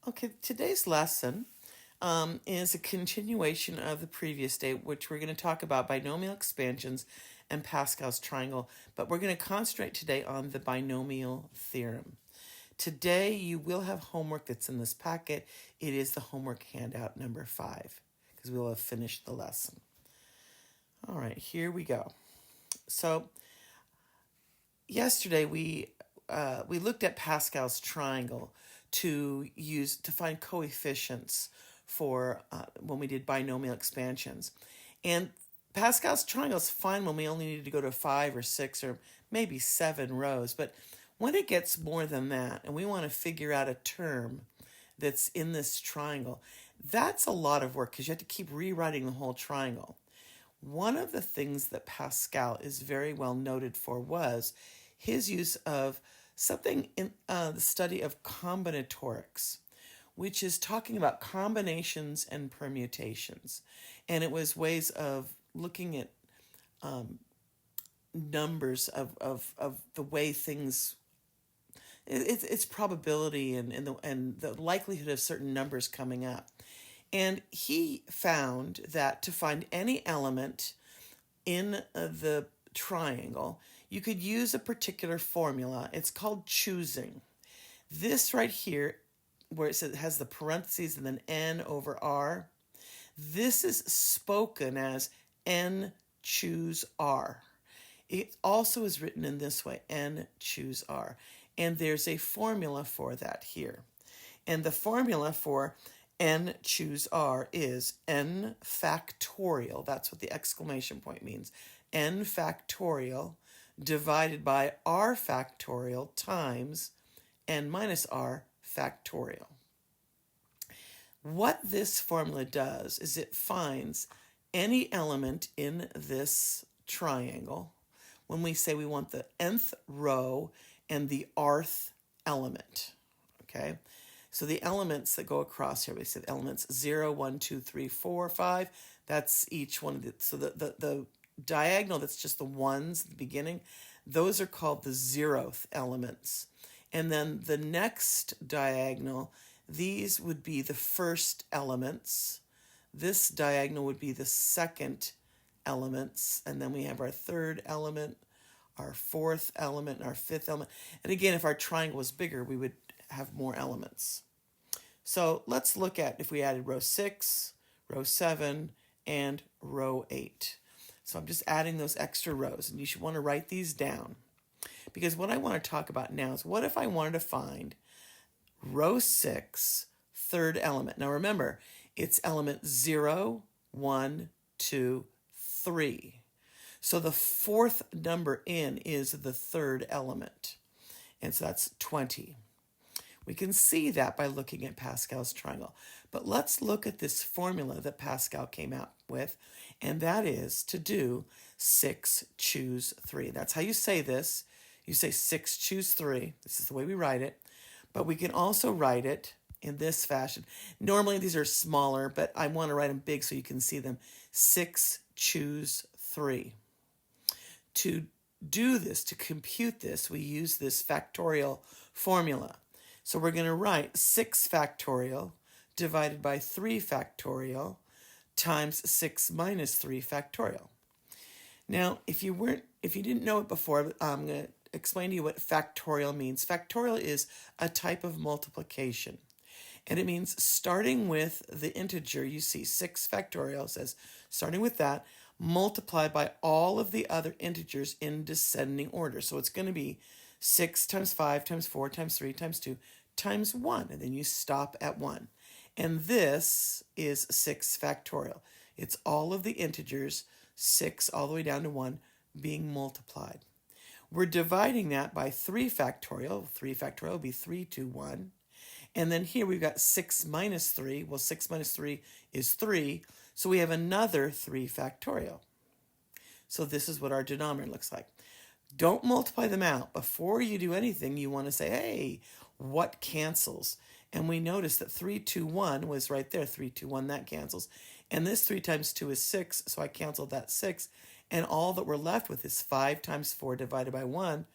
Okay, today's lesson is a continuation of the previous day, which we're going to talk about binomial expansions and Pascal's triangle, but we're going to concentrate today on the binomial theorem. Today you will have homework that's in this packet. It is the homework handout number 5, because we will have finished the lesson. All right, here we go. So yesterday we looked at Pascal's triangle to find coefficients for when we did binomial expansions, and Pascal's triangle is fine when we only need to go to 5 or 6 or maybe 7 rows, but when it gets more than that and we want to figure out a term that's in this triangle, that's a lot of work because you have to keep rewriting the whole triangle. One of the things that Pascal is very well noted for was his use of something in the study of combinatorics, which is talking about combinations and permutations. And it was ways of looking at numbers of the way things, it's probability and the likelihood of certain numbers coming up. And he found that to find any element in the triangle, you could use a particular formula. It's called choosing. This right here, where it says it has the parentheses and then n over r, this is spoken as n choose r. It also is written in this way, n choose r. And there's a formula for that here. And the formula for n choose r is n factorial. That's what the exclamation point means. N factorial divided by r factorial times n minus r factorial. What this formula does is it finds any element in this triangle when we say we want the nth row and the rth element. Okay? So the elements that go across here, we said elements 0, 1, 2, 3, 4, 5. That's each one of the, so the diagonal that's just the ones at the beginning, those are called the 0th elements. And then the next diagonal, these would be the first elements. This diagonal would be the second elements. And then we have our third element, our fourth element, and our fifth element. And again, if our triangle was bigger, we would have more elements. So let's look at if we added row 6, row 7, and row 8. So I'm just adding those extra rows, and you should want to write these down. Because what I want to talk about now is what if I wanted to find row 6, third element. Now remember, it's element 0, 1, 2, 3. So the fourth number in is the third element. And so that's 20. We can see that by looking at Pascal's triangle. But let's look at this formula that Pascal came out with, and that is to do 6 choose 3. That's how you say this. You say 6 choose 3. This is the way we write it. But we can also write it in this fashion. Normally these are smaller, but I want to write them big so you can see them. 6 choose 3. To do this, to compute this, we use this factorial formula. So we're going to write 6 factorial divided by 3 factorial times 6 minus 3 factorial. Now, if you didn't know it before, I'm going to explain to you what factorial means. Factorial is a type of multiplication. And it means starting with the integer, you see 6 factorial says, starting with that, multiplied by all of the other integers in descending order. So it's going to be 6 times 5 times 4 times 3 times 2 times 1. And then you stop at 1. And this is 6 factorial. It's all of the integers, 6 all the way down to 1, being multiplied. We're dividing that by 3 factorial. 3 factorial will be 3 to 1. And then here we've got 6 minus 3. Well, 6 minus 3 is 3. So we have another 3 factorial. So this is what our denominator looks like. Don't multiply them out. Before you do anything, you want to say, hey, what cancels? And we notice that 3, 2, 1 was right there. 3, 2, 1, that cancels. And this 3 times 2 is 6, so I canceled that 6. And all that we're left with is 5 times 4 divided by 1,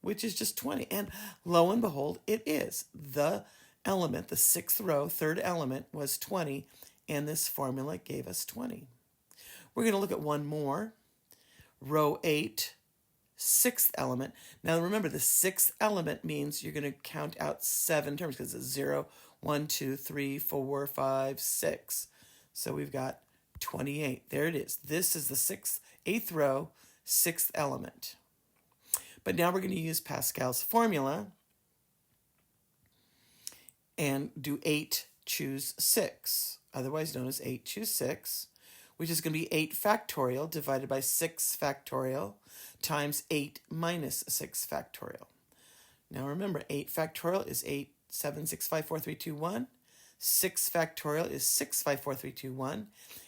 which is just 20. And lo and behold, it is. The element, the sixth row, third element, was 20, and this formula gave us 20. We're going to look at one more. Row 8, sixth element. Now remember, the sixth element means you're going to count out 7 terms because it's 0, 1, 2, 3, 4, 5, 6. So we've got 28. There it is. This is the eighth row, sixth element. But now we're going to use Pascal's formula and do 8 choose 6, otherwise known as 8 choose 6, which is going to be 8 factorial divided by 6 factorial times 8 minus 6 factorial. Now remember, 8 factorial is 8, 7, 6, 5, 4, 3, 2, 1. 6 factorial is 6, 5, 4, 3, 2, 1.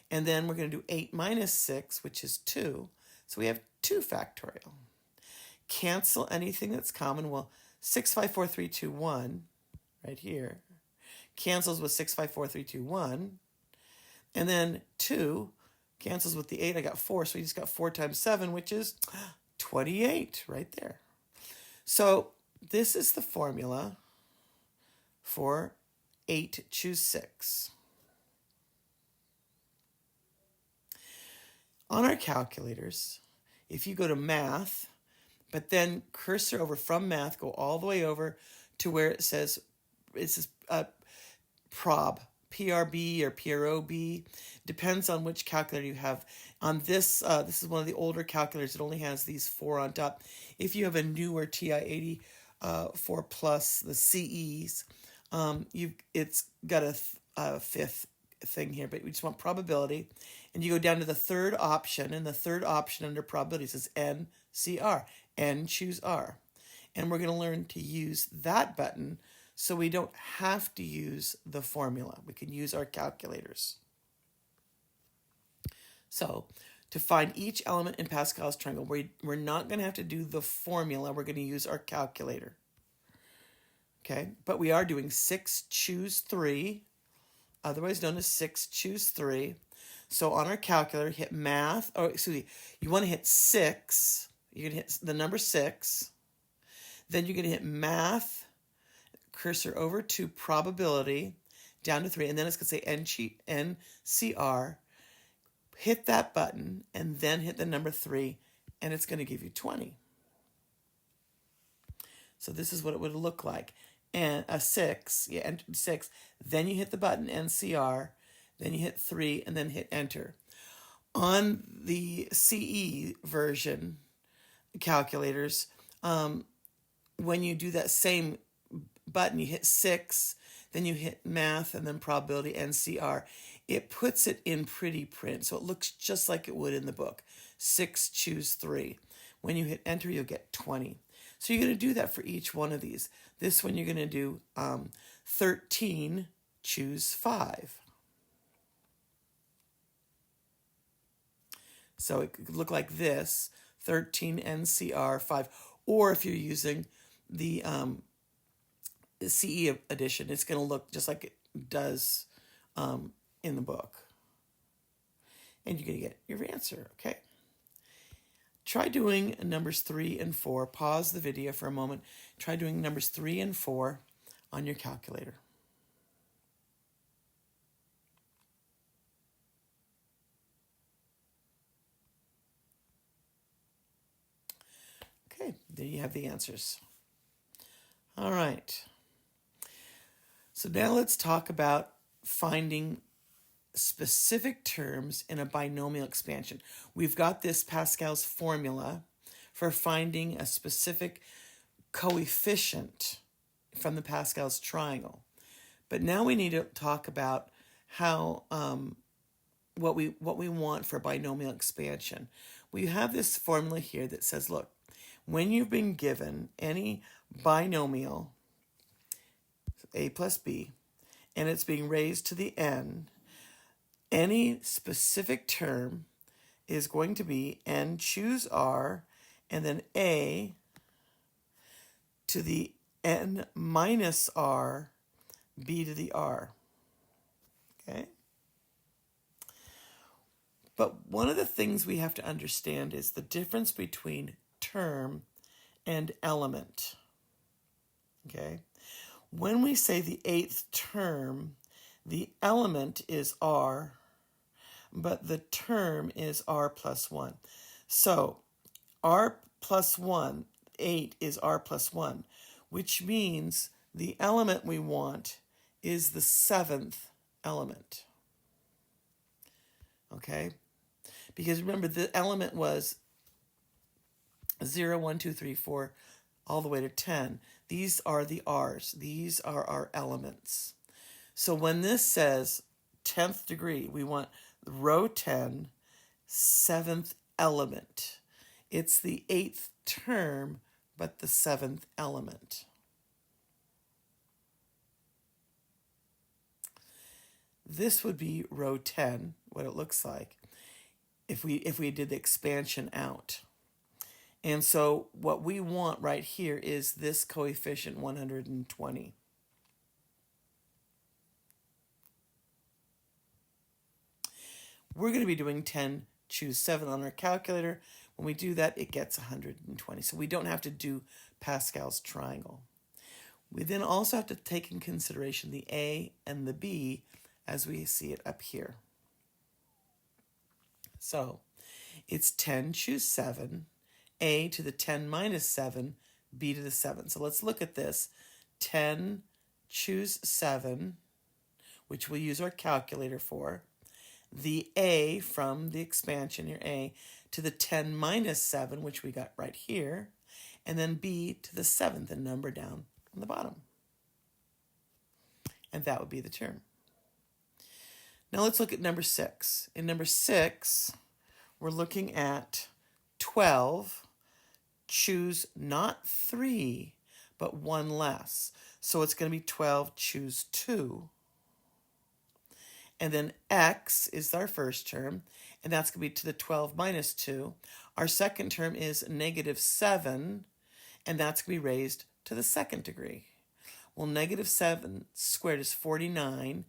And then we're going to do 8 minus 6, which is 2. So we have 2 factorial. Cancel anything that's common. Well, 6, 5, 4, 3, 2, 1, right here, cancels with 6, 5, 4, 3, 2, 1. And then 2 cancels with the 8. I got 4, so we just got 4 times 7, which is 28 right there. So this is the formula for 8 choose 6. On our calculators, if you go to math, but then cursor over from math, go all the way over to where it says, prob, PRB or PROB, depends on which calculator you have. On this, this is one of the older calculators. It only has these 4 on top. If you have a newer TI-80 4 plus, the CEs, it's got a fifth thing here, but we just want probability. And you go down to the third option, and the third option under probability says NCR, N choose R. And we're going to learn to use that button so we don't have to use the formula. We can use our calculators. So to find each element in Pascal's triangle, we're not going to have to do the formula. We're going to use our calculator. Okay, but we are doing 6 choose 3, otherwise known as 6 choose 3. So on our calculator, hit math, you want to hit 6. You're going to hit the number 6. Then you're going to hit math, cursor over to probability, down to 3, and then it's going to say NCR. Hit that button, and then hit the number 3, and it's going to give you 20. So this is what it would look like. And a 6, you enter 6, then you hit the button NCR, then you hit 3, and then hit enter. On the CE version calculators, when you do that same button, you hit 6, then you hit math, and then probability NCR. It puts it in pretty print, so it looks just like it would in the book. 6 choose 3. When you hit enter, you'll get 20. So you're going to do that for each one of these. This one you're going to do 13 choose 5. So it could look like this, 13 NCR 5. Or if you're using the CE edition, it's going to look just like it does in the book. And you're going to get your answer, okay? Try doing numbers 3 and 4. Pause the video for a moment. Try doing numbers 3 and 4 on your calculator. Okay, there you have the answers. All right. So now let's talk about finding specific terms in a binomial expansion. We've got this Pascal's formula for finding a specific coefficient from the Pascal's triangle. But now we need to talk about how what we want for binomial expansion. We have this formula here that says, look, when you've been given any binomial, a plus b, and it's being raised to the n, any specific term is going to be n choose r, and then a to the n minus r, b to the r. Okay? But one of the things we have to understand is the difference between term and element. Okay? When we say the eighth term, the element is r, but the term is r plus 1. So r plus 1, 8 is r plus 1, which means the element we want is the seventh element. Okay? Because remember, the element was 0, 1, 2, 3, 4, all the way to 10. These are the r's. These are our elements. So when this says 10th degree, we want row 10, seventh element. It's the eighth term, but the seventh element. This would be row 10, what it looks like, if we did the expansion out. And so what we want right here is this coefficient 120. We're going to be doing 10, choose 7 on our calculator. When we do that, it gets 120. So we don't have to do Pascal's triangle. We then also have to take in consideration the A and the B as we see it up here. So it's 10, choose 7, A to the 10 minus 7, B to the 7. So let's look at this. 10, choose 7, which we'll use our calculator for. The A from the expansion here, A, to the 10 minus 7, which we got right here, and then B to the 7th, and number down on the bottom. And that would be the term. Now let's look at number 6. In number 6, we're looking at 12, choose not 3, but 1 less. So it's going to be 12, choose 2. And then x is our first term, and that's going to be to the 12 minus 2. Our second term is negative 7, and that's going to be raised to the second degree. Well, negative 7 squared is 49.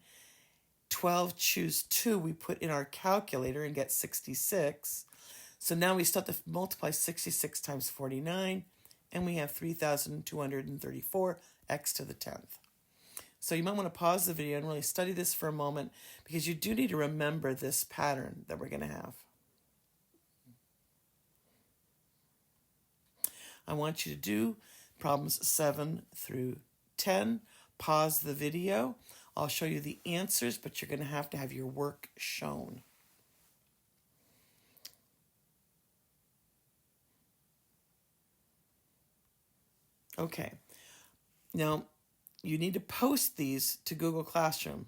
12, choose 2, we put in our calculator and get 66. So now we still have to multiply 66 times 49, and we have 3,234, x to the 10th. So you might want to pause the video and really study this for a moment, because you do need to remember this pattern that we're going to have. I want you to do problems 7 through 10. Pause the video. I'll show you the answers, but you're going to have your work shown. Okay. Now, you need to post these to Google Classroom.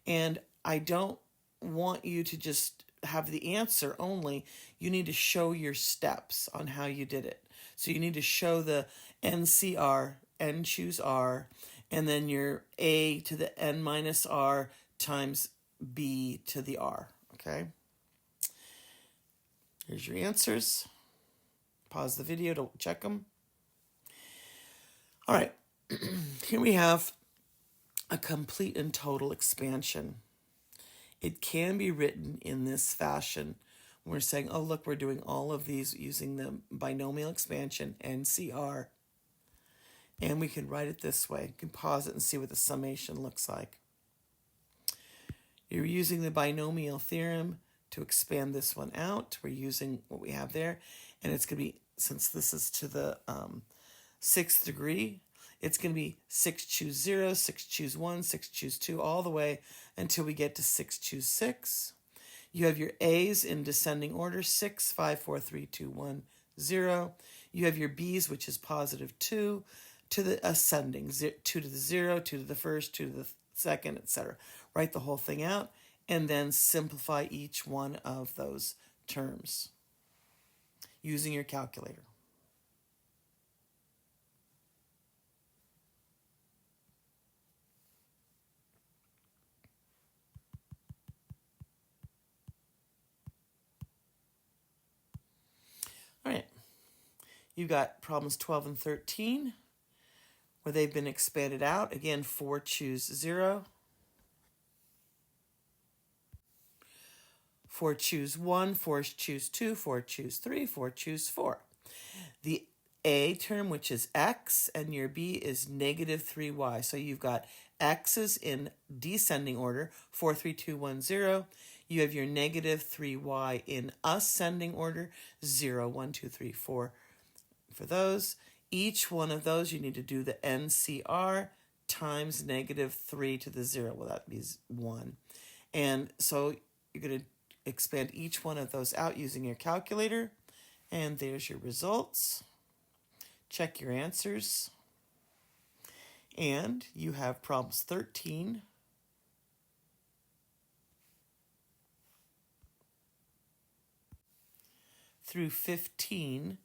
And I don't want you to just have the answer only. You need to show your steps on how you did it. So you need to show the NCR, N choose R, and then your A to the N minus R times B to the R, okay? Here's your answers. Pause the video to check them. All right, here we have a complete and total expansion. It can be written in this fashion. We're saying, oh, look, we're doing all of these using the binomial expansion, NCR. And we can write it this way. You can pause it and see what the summation looks like. You're using the binomial theorem to expand this one out. We're using what we have there. And it's going to be, since this is to the 6th degree, it's going to be 6 choose 0, 6 choose 1, 6 choose 2, all the way until we get to 6 choose 6. You have your A's in descending order, 6, 5, 4, 3, 2, 1, 0. You have your B's, which is positive 2, to the ascending, 2 to the 0, 2 to the first, 2 to the second, etc. Write the whole thing out, and then simplify each one of those terms using your calculator. All right, you got problems 12 and 13, where they've been expanded out. Again, 4 choose 0. 4 choose 1, 4 choose 2, 4 choose 3, 4 choose 4. The A term, which is x, and your B is negative 3y. So you've got x's in descending order, 4, 3, 2, 1, 0. You have your negative 3y in ascending order, 0, 1, 2, 3, 4. For those, each one of those, you need to do the NCR times negative 3 to the 0. Well, that means 1. And so you're going to expand each one of those out using your calculator. And there's your results. Check your answers. And you have problems 13 through 15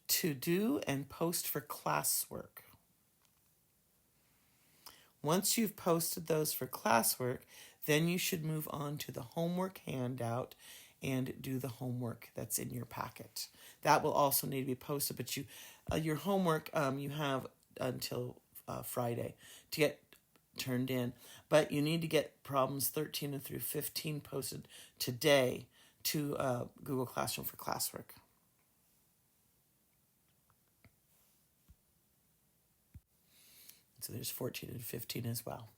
to do and post for classwork. Once you've posted those for classwork, then you should move on to the homework handout and do the homework that's in your packet. That will also need to be posted, but your homework, you have until Friday to get turned in. But you need to get problems 13 through 15 posted today to Google Classroom for classwork. So there's 14 and 15 as well.